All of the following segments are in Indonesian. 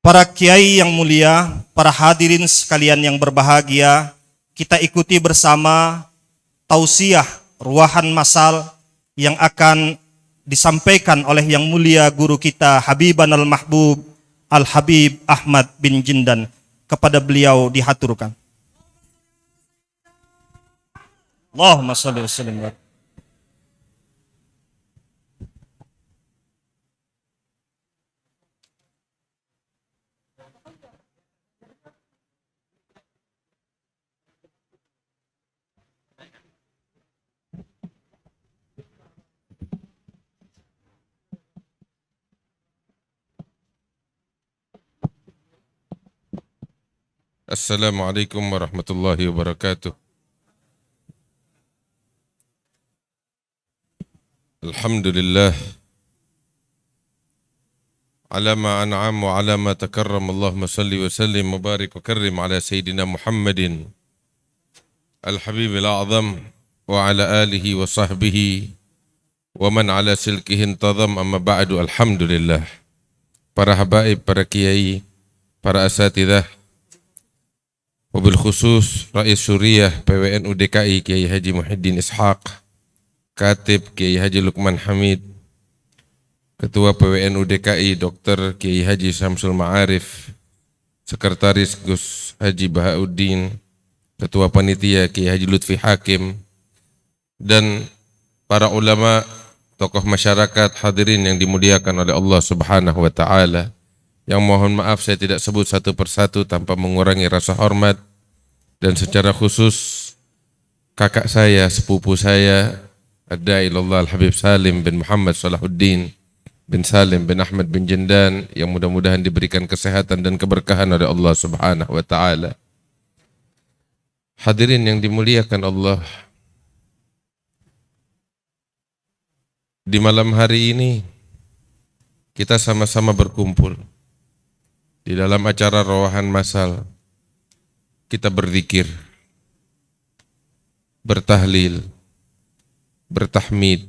Para kiai yang mulia, para hadirin sekalian yang berbahagia, kita ikuti bersama tausiah ruahan masal yang akan disampaikan oleh yang mulia guru kita Habiban al-Mahbub Al-Habib Ahmad bin Jindan. Kepada beliau dihaturkan. Allahumma shalli wa sallim. Assalamualaikum warahmatullahi wabarakatuh. Alhamdulillah ala ma an'am wa ala ma takarram. Allahumma salli wa sallim wa barik wa karrim ala sayyidina Muhammadin al-habib al-a'zam wa ala alihi wa sahbihi wa man ala silkihi intazam. Amma ba'du. Alhamdulillah, para habaib, para kiai, para asatidzah, wabil khusus Rais Syuriah PWNU DKI Kiai Haji Muhyiddin Ishaq, Katib Kiai Haji Lukman Hamid, Ketua PWNU DKI Dr. Kiai Haji Samsul Ma'arif, Sekretaris Gus Haji Bahauddin, Ketua Panitia Kiai Haji Lutfi Hakim, dan para ulama, tokoh masyarakat, hadirin yang dimuliakan oleh Allah Subhanahu wa Ta'ala. Yang mohon maaf saya tidak sebut satu persatu tanpa mengurangi rasa hormat, dan secara khusus kakak saya, sepupu saya, Ad-Da'i ilallah Al-Habib Salim bin Muhammad Salahuddin bin Salim bin Ahmad bin Jindan, yang mudah-mudahan diberikan kesehatan dan keberkahan oleh Allah Subhanahu wa Ta'ala. Hadirin yang dimuliakan Allah, di malam hari ini kita sama-sama berkumpul di dalam acara rawahan masal. Kita berzikir, bertahlil, bertahmid,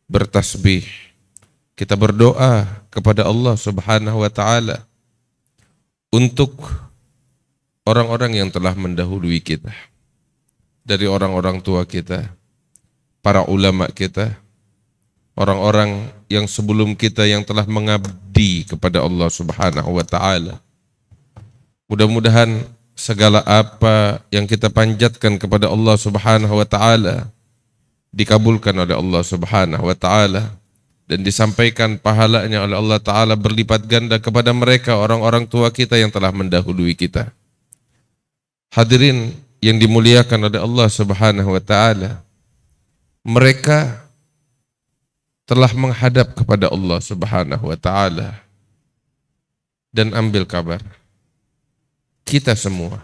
bertasbih. Kita berdoa kepada Allah Subhanahu wa Ta'ala untuk orang-orang yang telah mendahului kita, dari orang-orang tua kita, para ulama kita, orang-orang yang sebelum kita yang telah mengabdi kepada Allah Subhanahu wa Ta'ala. Mudah-mudahan segala apa yang kita panjatkan kepada Allah Subhanahu wa Ta'ala dikabulkan oleh Allah Subhanahu wa Ta'ala, dan disampaikan pahalanya oleh Allah Ta'ala berlipat ganda kepada mereka, orang-orang tua kita yang telah mendahului kita. Hadirin yang dimuliakan oleh Allah Subhanahu wa Ta'ala, mereka telah menghadap kepada Allah Subhanahu wa Ta'ala, dan ambil kabar, kita semua,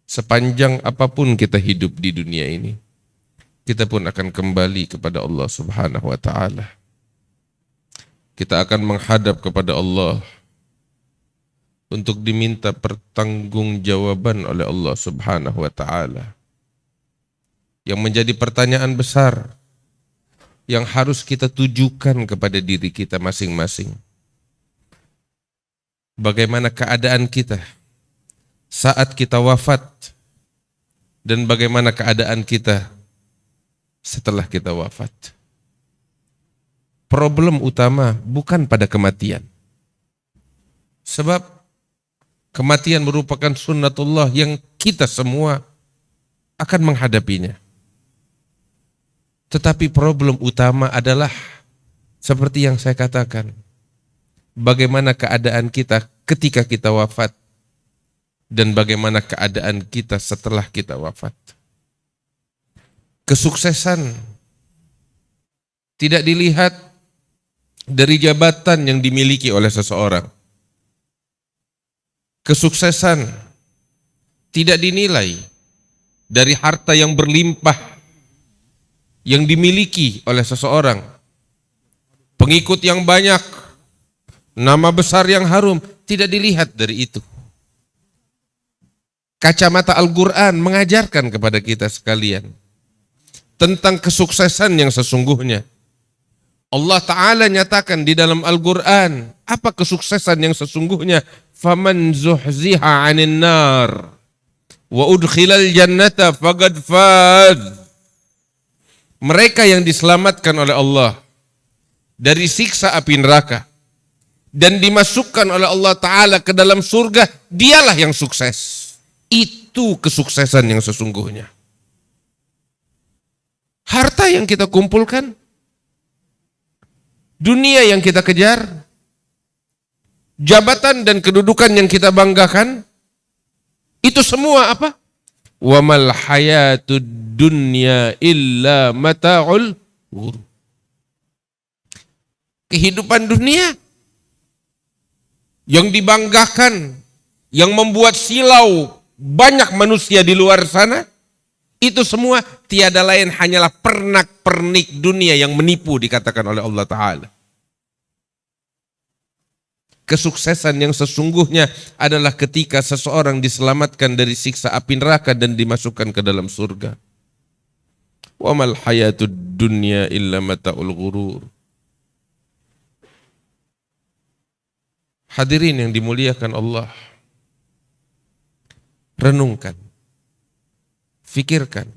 sepanjang apapun kita hidup di dunia ini, kita pun akan kembali kepada Allah Subhanahu wa Ta'ala. Kita akan menghadap kepada Allah untuk diminta pertanggungjawaban oleh Allah Subhanahu wa Ta'ala. Yang menjadi pertanyaan besar yang harus kita tujukan kepada diri kita masing-masing, bagaimana keadaan kita saat kita wafat, dan bagaimana keadaan kita setelah kita wafat. Problem utama bukan pada kematian, sebab kematian merupakan sunnatullah yang kita semua akan menghadapinya. Tetapi problem utama adalah seperti yang saya katakan, bagaimana keadaan kita ketika kita wafat, dan bagaimana keadaan kita setelah kita wafat. Kesuksesan tidak dilihat dari jabatan yang dimiliki oleh seseorang. Kesuksesan tidak dinilai dari harta yang berlimpah yang dimiliki oleh seseorang, pengikut yang banyak, nama besar yang harum, tidak dilihat dari itu. Kacamata Al-Quran mengajarkan kepada kita sekalian tentang kesuksesan yang sesungguhnya. Allah Ta'ala nyatakan di dalam Al-Quran, apa kesuksesan yang sesungguhnya? Faman zuhziha 'anil nar wa udkhilal jannata faqad faz. Mereka yang diselamatkan oleh Allah dari siksa api neraka dan dimasukkan oleh Allah Ta'ala ke dalam surga, dialah yang sukses. Itu kesuksesan yang sesungguhnya. Harta yang kita kumpulkan, dunia yang kita kejar, jabatan dan kedudukan yang kita banggakan, itu semua apa? Wa mal hayatud dunya illa mata'ul ghurur. Kehidupan dunia yang dibanggakan, yang membuat silau banyak manusia di luar sana, itu semua tiada lain hanyalah pernak-pernik dunia yang menipu, dikatakan oleh Allah Ta'ala. Kesuksesan yang sesungguhnya adalah ketika seseorang diselamatkan dari siksa api neraka dan dimasukkan ke dalam surga. Wa mal hayatud dunya illa mata'ul ghurur. Hadirin yang dimuliakan Allah, renungkan, fikirkan.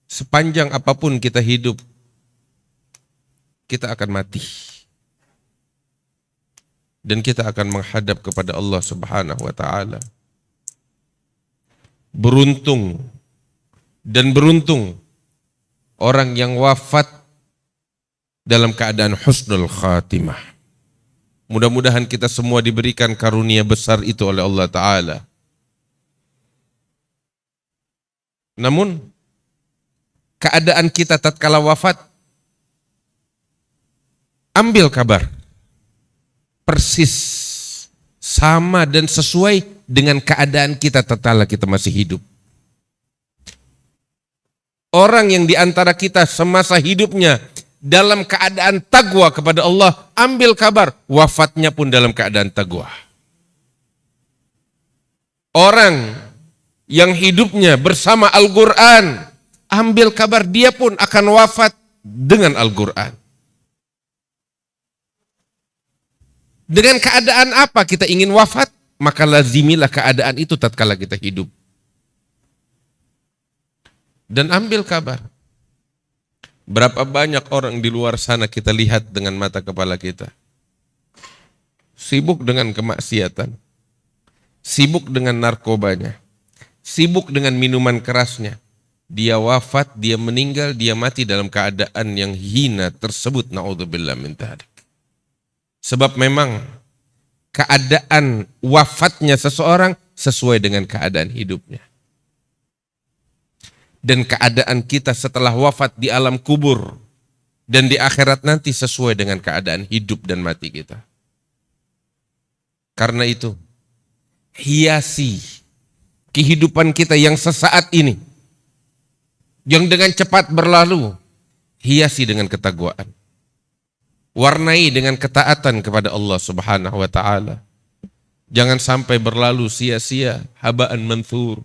Sepanjang apapun kita hidup, kita akan mati. Dan kita akan menghadap kepada Allah Subhanahu wa Ta'ala. Beruntung dan beruntung orang yang wafat dalam keadaan husnul khatimah. Mudah-mudahan kita semua diberikan karunia besar itu oleh Allah Ta'ala. Namun, keadaan kita tatkala wafat, ambil kabar. Persis sama dan sesuai dengan keadaan kita tatkala kita masih hidup. Orang yang diantara kita semasa hidupnya dalam keadaan taqwa kepada Allah, ambil kabar, wafatnya pun dalam keadaan taqwa. Orang yang hidupnya bersama Al-Quran, ambil kabar, dia pun akan wafat dengan Al-Quran. Dengan keadaan apa kita ingin wafat, maka lazimilah keadaan itu tatkala kita hidup. Dan ambil kabar. Berapa banyak orang di luar sana kita lihat dengan mata kepala kita. Sibuk dengan kemaksiatan. Sibuk dengan narkobanya. Sibuk dengan minuman kerasnya. Dia wafat, dia meninggal, dia mati dalam keadaan yang hina tersebut. Na'udzubillah min dzalik. Sebab memang keadaan wafatnya seseorang sesuai dengan keadaan hidupnya. Dan keadaan kita setelah wafat di alam kubur dan di akhirat nanti sesuai dengan keadaan hidup dan mati kita. Karena itu, hiasi kehidupan kita yang sesaat ini, yang dengan cepat berlalu, hiasi dengan ketakwaan. Warnai dengan ketaatan kepada Allah Subhanahu wa Ta'ala. Jangan sampai berlalu sia-sia, habaan manthur.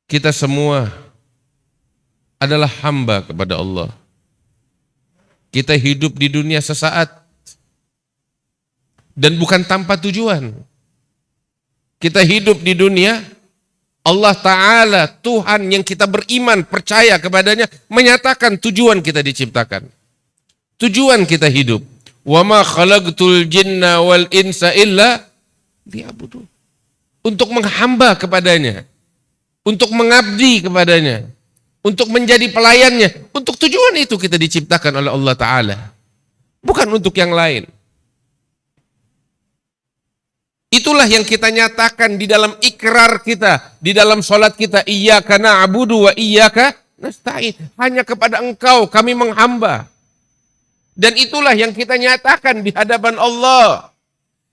Kita semua adalah hamba kepada Allah. Kita hidup di dunia sesaat dan bukan tanpa tujuan. Kita hidup di dunia, Allah Ta'ala, Tuhan yang kita beriman, percaya kepadanya, menyatakan tujuan kita diciptakan. Tujuan kita hidup. Wa ma khalaqtul jinna wal insa illa liya'budun. Untuk menghamba kepadanya. Untuk mengabdi kepadanya. Untuk menjadi pelayannya. Untuk tujuan itu kita diciptakan oleh Allah Ta'ala. Bukan untuk yang lain. Itulah yang kita nyatakan di dalam ikrar kita. Di dalam sholat kita. Iyyaka na'budu wa iyyaka nasta'in. Hanya kepada Engkau kami menghamba. Dan itulah yang kita nyatakan di hadapan Allah.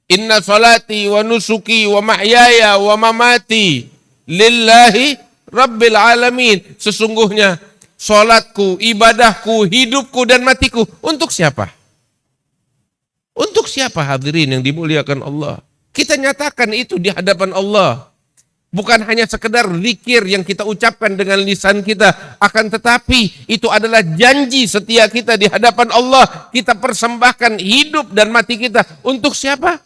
Inna salati wa nusuki wa mahyaya wa mamati lillahi rabbil alamin. Sesungguhnya salatku, ibadahku, hidupku dan matiku untuk siapa? Untuk siapa hadirin yang dimuliakan Allah? Kita nyatakan itu di hadapan Allah. Bukan hanya sekedar zikir yang kita ucapkan dengan lisan kita, akan tetapi itu adalah janji setia kita di hadapan Allah. Kita persembahkan hidup dan mati kita untuk siapa?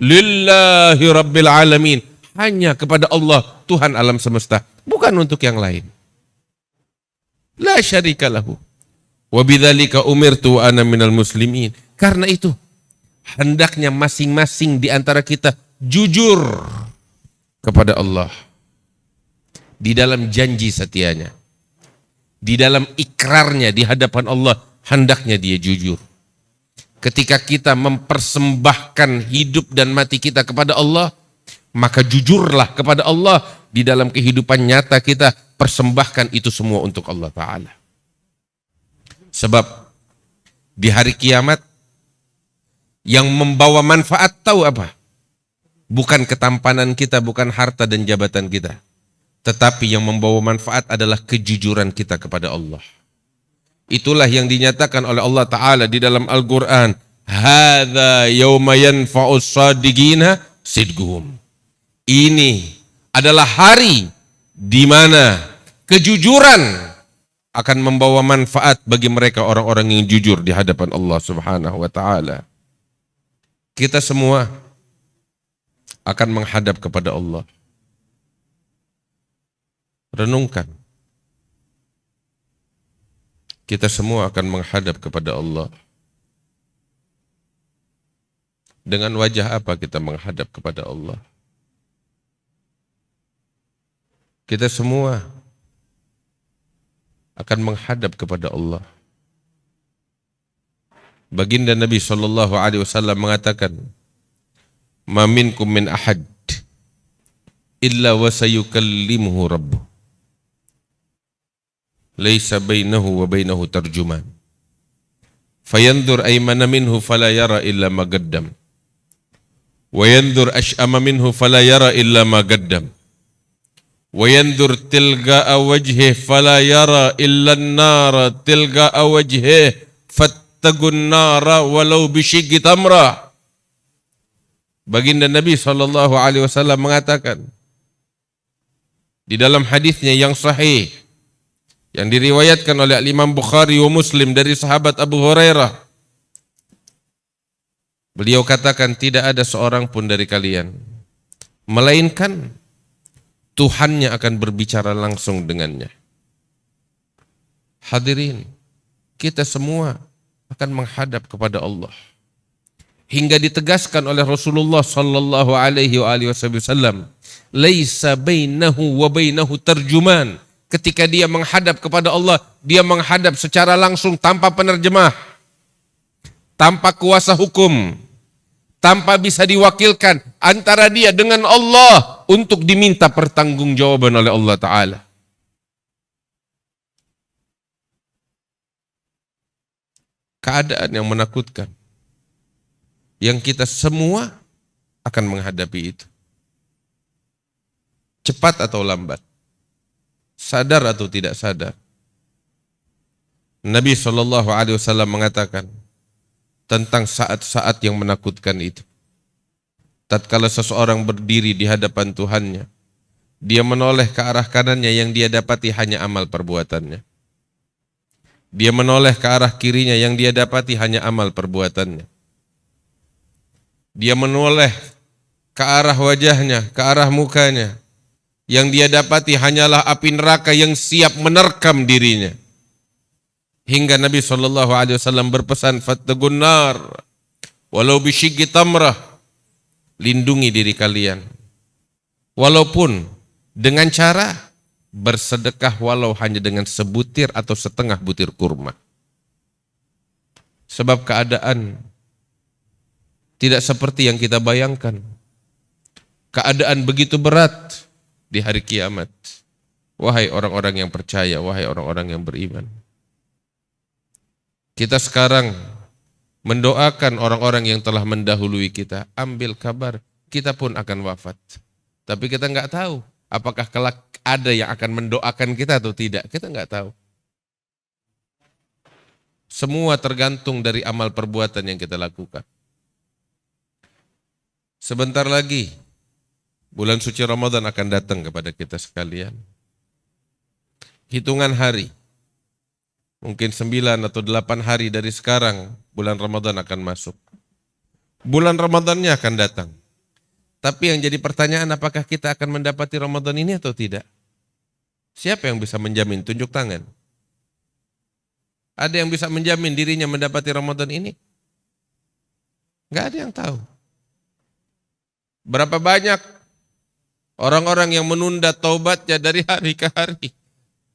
Lillahi Rabbil Alamin. Hanya kepada Allah, Tuhan alam semesta, bukan untuk yang lain. La syarika lahu. Wa bidzalika umirtu ana minal muslimin. Karena itu, hendaknya masing-masing di antara kita jujur kepada Allah di dalam janji setianya, di dalam ikrarnya di hadapan Allah, hendaknya dia jujur. Ketika kita mempersembahkan hidup dan mati kita kepada Allah, maka jujurlah kepada Allah di dalam kehidupan nyata kita, persembahkan itu semua untuk Allah Ta'ala. Sebab di hari kiamat yang membawa manfaat tahu apa? Bukan ketampanan kita, bukan harta dan jabatan kita. Tetapi yang membawa manfaat adalah kejujuran kita kepada Allah. Itulah yang dinyatakan oleh Allah Ta'ala di dalam Al-Quran. Hadza yawma yanfa'us shadiqina sidquhum. Ini adalah hari di mana kejujuran akan membawa manfaat bagi mereka orang-orang yang jujur di hadapan Allah Subhanahu wa Ta'ala. Kita semua akan menghadap kepada Allah. Renungkan. Kita semua akan menghadap kepada Allah. Dengan wajah apa kita menghadap kepada Allah? Kita semua akan menghadap kepada Allah. Baginda Nabi SAW mengatakan, ma minkum min ahad illa wa sayukallimuhu rabbuh laisa bainahu wa bainahu tarjuman fayanzur aymana minhu fala yara illa ma qaddam wa yanzur ash'ama minhu fala yara illa ma qaddam wa yanzur tilga'a wajhihi fala yara illa an-nara tilga'a wajhihi fattagun nara walau bisyiggi tamra. Baginda Nabi SAW mengatakan di dalam hadisnya yang sahih yang diriwayatkan oleh Imam Bukhari wa Muslim dari sahabat Abu Hurairah, beliau katakan tidak ada seorang pun dari kalian melainkan Tuhannya akan berbicara langsung dengannya. Hadirin, kita semua akan menghadap kepada Allah. Hingga ditegaskan oleh Rasulullah sallallahu alaihi wasallam, laisa bainahu wa bainahu tarjuman. Ketika dia menghadap kepada Allah, dia menghadap secara langsung tanpa penerjemah, tanpa kuasa hukum, tanpa bisa diwakilkan antara dia dengan Allah untuk diminta pertanggungjawaban oleh Allah Ta'ala. Keadaan yang menakutkan, yang kita semua akan menghadapi itu. Cepat atau lambat, sadar atau tidak sadar. Nabi SAW mengatakan tentang saat-saat yang menakutkan itu. Tatkala seseorang berdiri di hadapan Tuhannya, dia menoleh ke arah kanannya, yang dia dapati hanya amal perbuatannya. Dia menoleh ke arah kirinya, yang dia dapati hanya amal perbuatannya. Dia menoleh ke arah wajahnya, ke arah mukanya, yang dia dapati hanyalah api neraka yang siap menerkam dirinya. Hingga Nabi SAW berpesan, fattagun nar walau bisyiggi tamrah, lindungi diri kalian walaupun dengan cara bersedekah walau hanya dengan sebutir atau setengah butir kurma. Sebab keadaan tidak seperti yang kita bayangkan. Keadaan begitu berat di hari kiamat. Wahai orang-orang yang percaya, wahai orang-orang yang beriman. Kita sekarang mendoakan orang-orang yang telah mendahului kita. Ambil kabar, kita pun akan wafat. Tapi kita nggak tahu apakah kelak ada yang akan mendoakan kita atau tidak. Kita nggak tahu. Semua tergantung dari amal perbuatan yang kita lakukan. Sebentar lagi Bulan suci Ramadan akan datang kepada kita sekalian. Hitungan hari. Mungkin 9 atau 8 hari dari sekarang bulan Ramadan akan masuk. Bulan Ramadannya akan datang. Tapi yang jadi pertanyaan, apakah kita akan mendapati Ramadan ini atau tidak? Siapa yang bisa menjamin? Tunjuk tangan. Ada yang bisa menjamin dirinya mendapati Ramadan ini? Enggak ada yang tahu. Berapa banyak orang-orang yang menunda taubatnya dari hari ke hari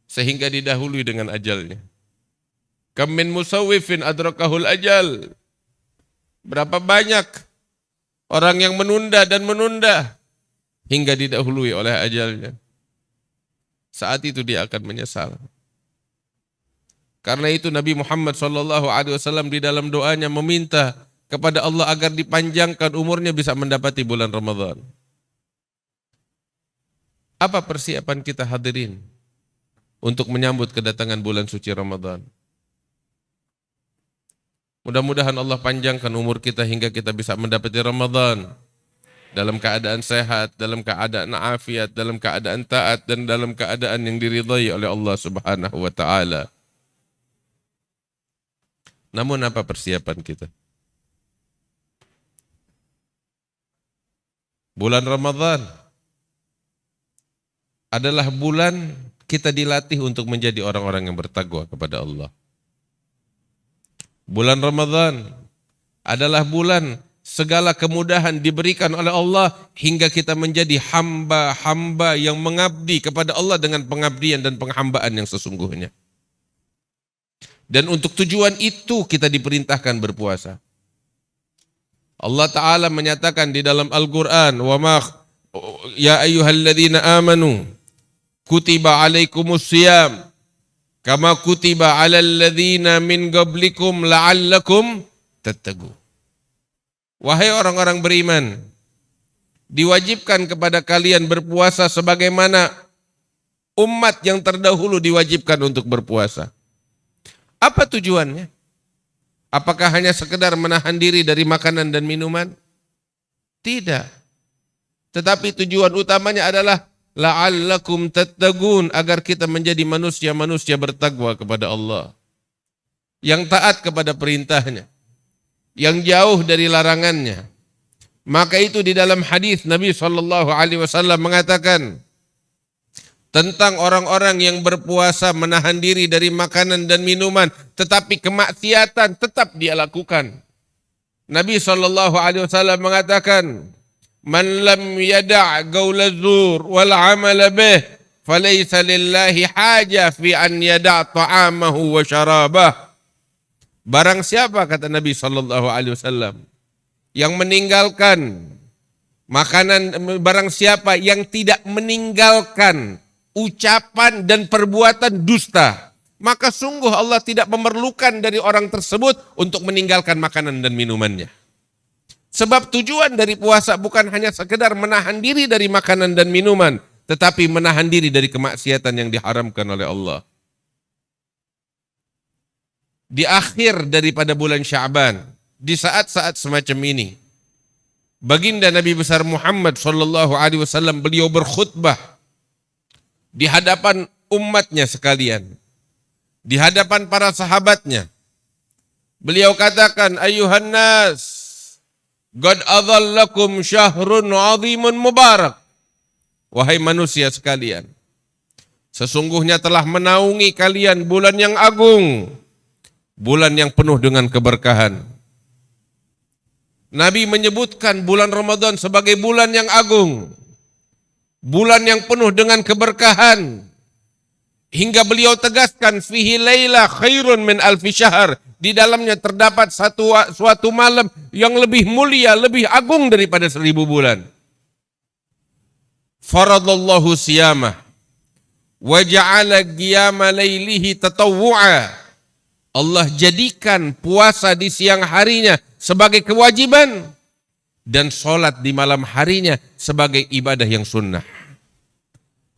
sehingga didahului dengan ajalnya. Kam min musawwifin adrakahul ajal. Berapa banyak orang yang menunda dan menunda hingga didahului oleh ajalnya. Saat itu dia akan menyesal. Karena itu Nabi Muhammad SAW di dalam doanya meminta kepada Allah agar dipanjangkan umurnya bisa mendapati bulan Ramadan. Apa persiapan kita hadirin untuk menyambut kedatangan bulan suci Ramadan? Mudah-mudahan Allah panjangkan umur kita hingga kita bisa mendapati Ramadan dalam keadaan sehat, dalam keadaan afiat, dalam keadaan taat, dan dalam keadaan yang diridhai oleh Allah Subhanahu wa taala. Namun apa persiapan kita? Bulan Ramadan adalah bulan kita dilatih untuk menjadi orang-orang yang bertakwa kepada Allah. Bulan Ramadan adalah bulan segala kemudahan diberikan oleh Allah hingga kita menjadi hamba-hamba yang mengabdi kepada Allah dengan pengabdian dan penghambaan yang sesungguhnya. Dan untuk tujuan itu kita diperintahkan berpuasa. Allah Ta'ala menyatakan di dalam Al-Quran, ya ayyuhalladzina amanu kutiba alaikumus siyam kama kutiba alal ladzina min qablikum la'allakum tattaqun. Wahai orang-orang beriman, diwajibkan kepada kalian berpuasa sebagaimana umat yang terdahulu diwajibkan untuk berpuasa. Apa tujuannya? Apakah hanya sekedar menahan diri dari makanan dan minuman? Tidak. Tetapi tujuan utamanya adalah la'allakum tattaqun, agar kita menjadi manusia-manusia bertakwa kepada Allah, yang taat kepada perintahnya, yang jauh dari larangannya. Maka itu di dalam hadis Nabi SAW mengatakan tentang orang-orang yang berpuasa menahan diri dari makanan dan minuman, tetapi kemaksiatan tetap dia lakukan. Nabi SAW mengatakan, man lam yada' qaula zur wal amala bih falaysa lillahi haja fi an yada' ta'amahu wa syarabah. Barang siapa, kata Nabi SAW, yang meninggalkan makanan, barang siapa yang tidak meninggalkan ucapan dan perbuatan dusta, maka sungguh Allah tidak memerlukan dari orang tersebut untuk meninggalkan makanan dan minumannya. Sebab tujuan dari puasa bukan hanya sekedar menahan diri dari makanan dan minuman, tetapi menahan diri dari kemaksiatan yang diharamkan oleh Allah. Di akhir daripada bulan Sya'ban, di saat-saat semacam ini, baginda Nabi besar Muhammad SAW beliau berkhutbah di hadapan umatnya sekalian, di hadapan para sahabatnya. Beliau katakan, ayuhan nas, qad adhallakum syahrun 'azimun mubarak. Wahai manusia sekalian, sesungguhnya telah menaungi kalian bulan yang agung, bulan yang penuh dengan keberkahan. Nabi menyebutkan bulan Ramadan sebagai bulan yang agung, bulan yang penuh dengan keberkahan, hingga beliau tegaskan fihi laila khairun min alfi syahr, di dalamnya terdapat suatu malam yang lebih mulia, lebih agung daripada 1000 bulan. Faradallahu siyamah wa ja'ala qiyama lailihi tatawwu'a. Allah jadikan puasa di siang harinya sebagai kewajiban dan sholat di malam harinya sebagai ibadah yang sunnah.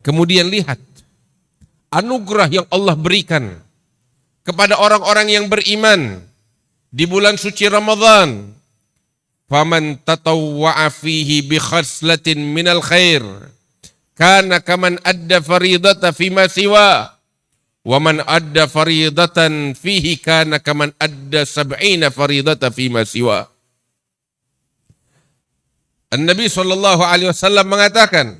Kemudian lihat anugerah yang Allah berikan kepada orang-orang yang beriman di bulan suci Ramadan. faman tatawwa'a fihi bi khaslatin minal khair kana kaman adda faridata fima siwa wa man adda faridatan fihi kana kaman adda sab'ina faridata fima siwa. An-Nabi sallallahu alaihi wasallam mengatakan,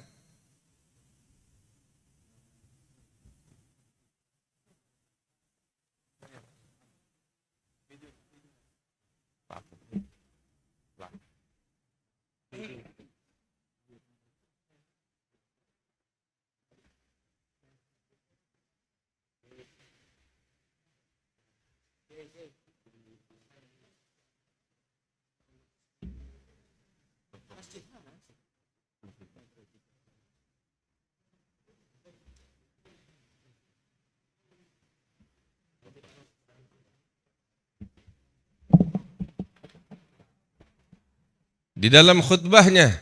di dalam khutbahnya,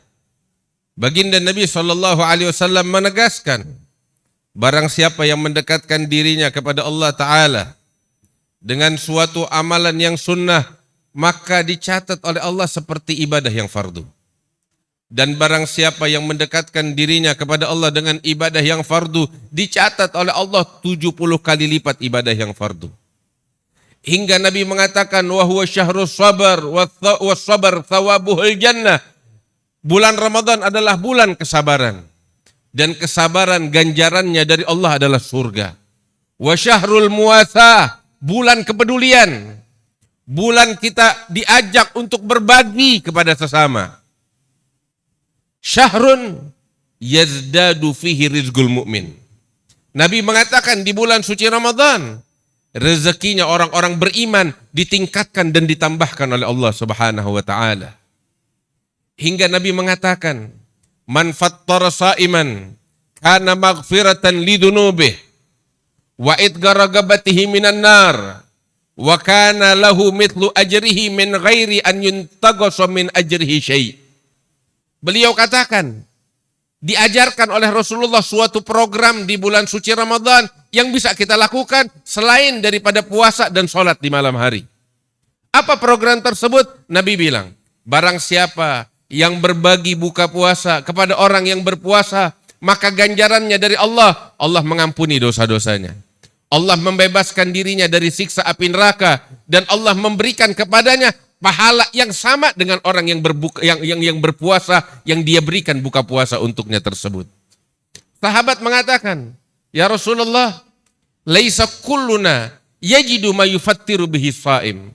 baginda Nabi SAW menegaskan, barang siapa yang mendekatkan dirinya kepada Allah Ta'ala dengan suatu amalan yang sunnah, maka dicatat oleh Allah seperti ibadah yang fardu. Dan barang siapa yang mendekatkan dirinya kepada Allah dengan ibadah yang fardu, dicatat oleh Allah 70 kali lipat ibadah yang fardu. Hingga Nabi mengatakan, wa huwa syahrus sabar wa sabar thawabuhul jannah. Bulan Ramadan adalah bulan kesabaran, dan kesabaran ganjarannya dari Allah adalah surga. Wa syahrul muwasah, bulan kepedulian. Bulan kita diajak untuk berbagi kepada sesama. Syahrun yazdadu fihi rizqul mu'min. Nabi mengatakan di bulan suci Ramadan, rezekinya orang-orang beriman ditingkatkan dan ditambahkan oleh Allah Subhanahu wa taala. Hingga Nabi mengatakan, man fattara sa'iman kana maghfiratan lidunubih wa idgaragabatihi minan nar wa kana lahu mithlu ajrihi min ghairi an yuntaqasa min ajrihi syai'. Beliau katakan, diajarkan oleh Rasulullah suatu program di bulan suci Ramadan yang bisa kita lakukan selain daripada puasa dan sholat di malam hari. Apa program tersebut? Nabi bilang, barang siapa yang berbagi buka puasa kepada orang yang berpuasa, maka ganjarannya dari Allah, Allah mengampuni dosa-dosanya. Allah membebaskan dirinya dari siksa api neraka, dan Allah memberikan kepadanya pahala yang sama dengan orang yang berpuasa yang dia berikan buka puasa untuknya tersebut. Sahabat mengatakan, ya Rasulullah, laisa kulluna yajidu ma yufattiru bihi shaim.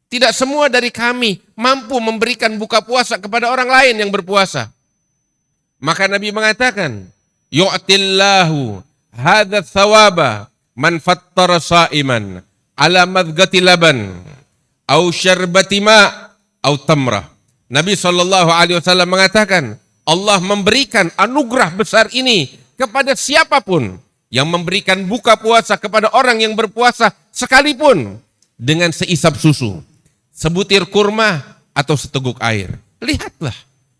Tidak semua dari kami mampu memberikan buka puasa kepada orang lain yang berpuasa. Maka Nabi mengatakan, yu'tillahu hadza thawaba man fattara shaiman ala madghati laban au syarbati ma au tamrah. Nabi SAW mengatakan, Allah memberikan anugerah besar ini kepada siapapun yang memberikan buka puasa kepada orang yang berpuasa sekalipun dengan seisap susu, sebutir kurma, atau seteguk air. Lihatlah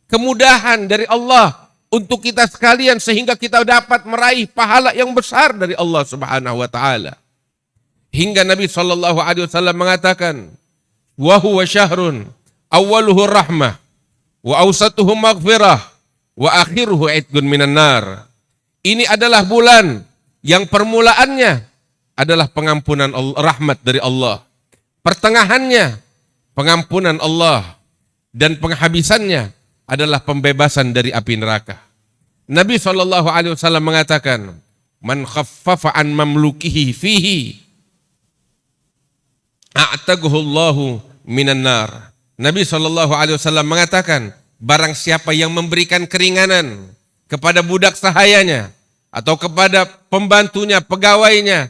kemudahan dari Allah untuk kita sekalian sehingga kita dapat meraih pahala yang besar dari Allah Subhanahu wa taala. Hingga Nabi SAW mengatakan, wa huwa syahrun awwaluhu rahmah wa awsatuhu maghfirah wa akhiruhu itqun minan nar. Ini adalah bulan yang permulaannya adalah pengampunan Allah, rahmat dari Allah. Pertengahannya pengampunan Allah, dan penghabisannya adalah pembebasan dari api neraka. Nabi SAW mengatakan, man khaffafa an mamlukihi fihi a'taguhullahu minan nar. Nabi SAW mengatakan, barang siapa yang memberikan keringanan kepada budak sahayanya atau kepada pembantunya, pegawainya,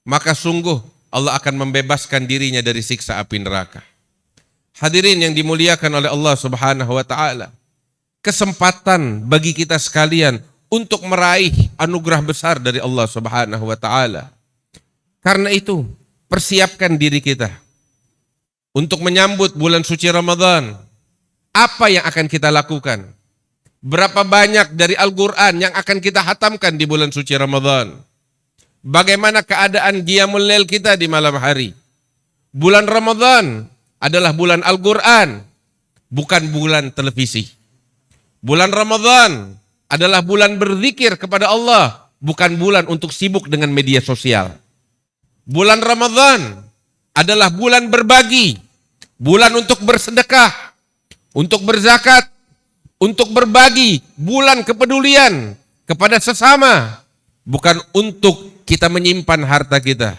maka sungguh Allah akan membebaskan dirinya dari siksa api neraka. Hadirin yang dimuliakan oleh Allah Subhanahu wa taala, kesempatan bagi kita sekalian untuk meraih anugerah besar dari Allah Subhanahu wa taala. Karena itu, persiapkan diri kita untuk menyambut bulan suci Ramadan. Apa yang akan kita lakukan? Berapa banyak dari Al-Quran yang akan kita hatamkan di bulan suci Ramadan? Bagaimana keadaan qiyamul lail kita di malam hari? Bulan Ramadan adalah bulan Al-Quran. bukan bulan televisi. Bulan Ramadan adalah bulan berzikir kepada Allah, bukan bulan untuk sibuk dengan media sosial. Bulan Ramadan adalah bulan berbagi, bulan untuk bersedekah, untuk berzakat, untuk berbagi, bulan kepedulian kepada sesama, bukan untuk kita menyimpan harta kita.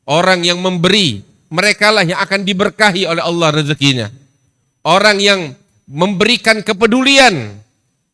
Orang yang memberi, merekalah yang akan diberkahi oleh Allah rezekinya. Orang yang memberikan kepedulian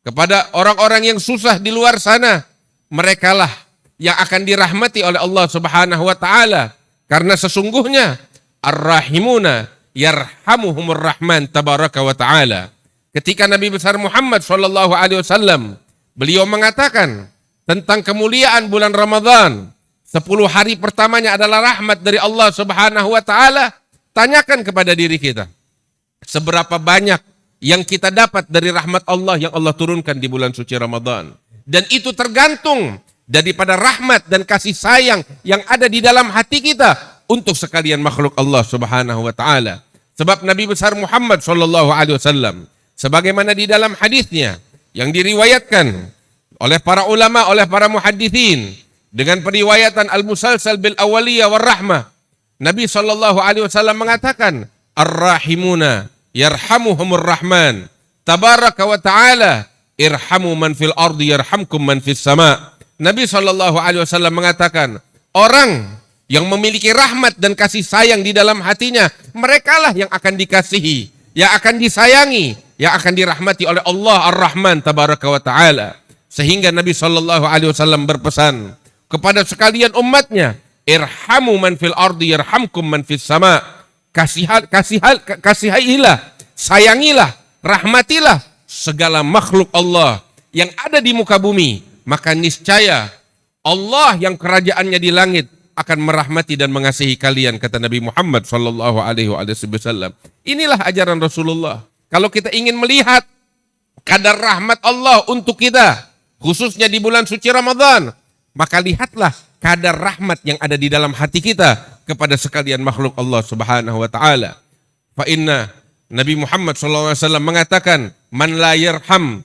kepada orang-orang yang susah di luar sana, merekalah yang akan dirahmati oleh Allah Subhanahu wa taala, karena sesungguhnya ar-rahimuna yarhamuhumur rahman tabaraka wa taala. Ketika Nabi besar Muhammad sallallahu alaihi wasallam beliau mengatakan tentang kemuliaan bulan Ramadan, 10 hari pertamanya adalah rahmat dari Allah Subhanahu wa taala. Tanyakan kepada diri kita, seberapa banyak yang kita dapat dari rahmat Allah yang Allah turunkan di bulan suci Ramadan. Dan itu tergantung daripada rahmat dan kasih sayang yang ada di dalam hati kita untuk sekalian makhluk Allah Subhanahu wa taala. Sebab Nabi besar Muhammad sallallahu alaihi wasallam sebagaimana di dalam hadisnya yang diriwayatkan oleh para ulama, oleh para muhadditsin dengan periwayatan al-musalsal bil awaliyah war rahmah, Nabi sallallahu alaihi wasallam mengatakan, ar-rahimuna yarhamuhumur rahman tabaraka wa ta'ala irhamu man fil ardi yarhamkum man fis sama. Nabi sallallahu alaihi wasallam mengatakan, orang yang memiliki rahmat dan kasih sayang di dalam hatinya, merekalah yang akan dikasihi, yang akan disayangi, yang akan dirahmati oleh Allah Ar-Rahman tabaraka wa ta'ala. Sehingga Nabi sallallahu alaihi wasallam berpesan kepada sekalian umatnya, irhamu man fil ardi yarhamkum man fis sama. Kasihilah, sayangilah, rahmatilah segala makhluk Allah yang ada di muka bumi, maka niscaya Allah yang kerajaannya di langit akan merahmati dan mengasihi kalian, kata Nabi Muhammad sallallahu alaihi wasallam. Inilah ajaran Rasulullah. Kalau kita ingin melihat kadar rahmat Allah untuk kita, khususnya di bulan suci Ramadan, maka lihatlah kadar rahmat yang ada di dalam hati kita kepada sekalian makhluk Allah Subhanahu wa taala. Fa inna Nabi Muhammad sallallahu alaihi wasallam mengatakan, man la yarham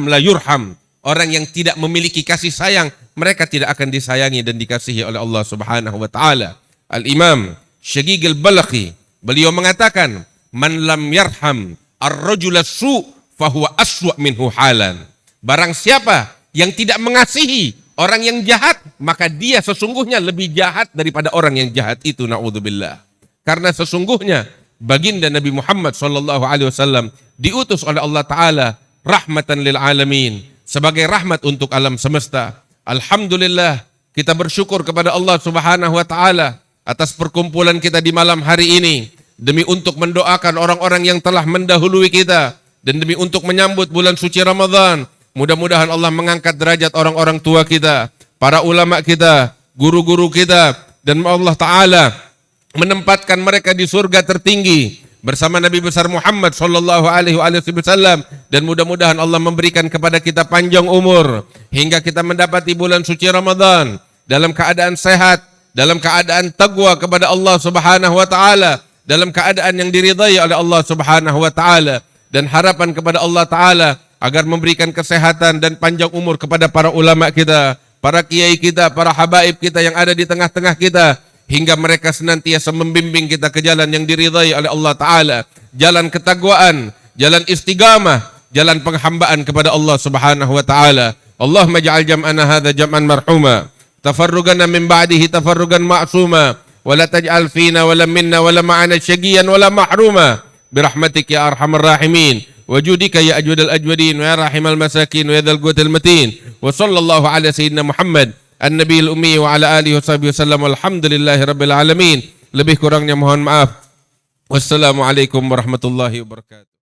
la yurham. Orang yang tidak memiliki kasih sayang, mereka tidak akan disayangi dan dikasihi oleh Allah Subhanahu wa taala. Al-Imam Syaqiq al-Balakhi beliau mengatakan, man lam yarham ar-rajul as-su fa huwa aswa minhu halan. Barang siapa yang tidak mengasihi orang yang jahat, maka dia sesungguhnya lebih jahat daripada orang yang jahat itu, naudzubillah. Karena sesungguhnya baginda Nabi Muhammad sallallahu alaihi wasallam diutus oleh Allah taala rahmatan lil alamin, sebagai rahmat untuk alam semesta. Alhamdulillah, kita bersyukur kepada Allah Subhanahu wa taala atas perkumpulan kita di malam hari ini, demi untuk mendoakan orang-orang yang telah mendahului kita dan demi untuk menyambut bulan suci Ramadan. Mudah-mudahan Allah mengangkat derajat orang-orang tua kita, para ulama kita, guru-guru kita, dan Allah Ta'ala menempatkan mereka di surga tertinggi bersama Nabi besar Muhammad sallallahu alaihi wasallam, dan mudah-mudahan Allah memberikan kepada kita panjang umur hingga kita mendapati bulan suci Ramadan dalam keadaan sehat, dalam keadaan taqwa kepada Allah Subhanahu wa taala, dalam keadaan yang diridai oleh Allah Subhanahu wa taala, dan harapan kepada Allah Ta'ala agar memberikan kesehatan dan panjang umur kepada para ulama kita, para kiai kita, para habaib kita yang ada di tengah-tengah kita, hingga mereka senantiasa membimbing kita ke jalan yang diridhai oleh Allah Ta'ala, jalan ketakwaan, jalan istiqamah, jalan penghambaan kepada Allah Subhanahu wa Ta'ala. Allahumma ja'al jam'ana hadha jam'an marhuma, tafarrugana min ba'dihi tafarrugan ma'suma, wa la taj'al fina wa la minna wa la ma'ana syaqiyan wa la mahruma, birahmatik ya arhamar rahimin. وجودك يا أجود الأجودين ويا رحم المساكين ويا ذا القوة المتين وصلى الله على سيدنا محمد النبي الأمي وعلى آله وصحبه وسلم والحمد لله رب العالمين. Lebih kurangnya mohon maaf. Wassalamualaikum warahmatullahi wabarakatuh.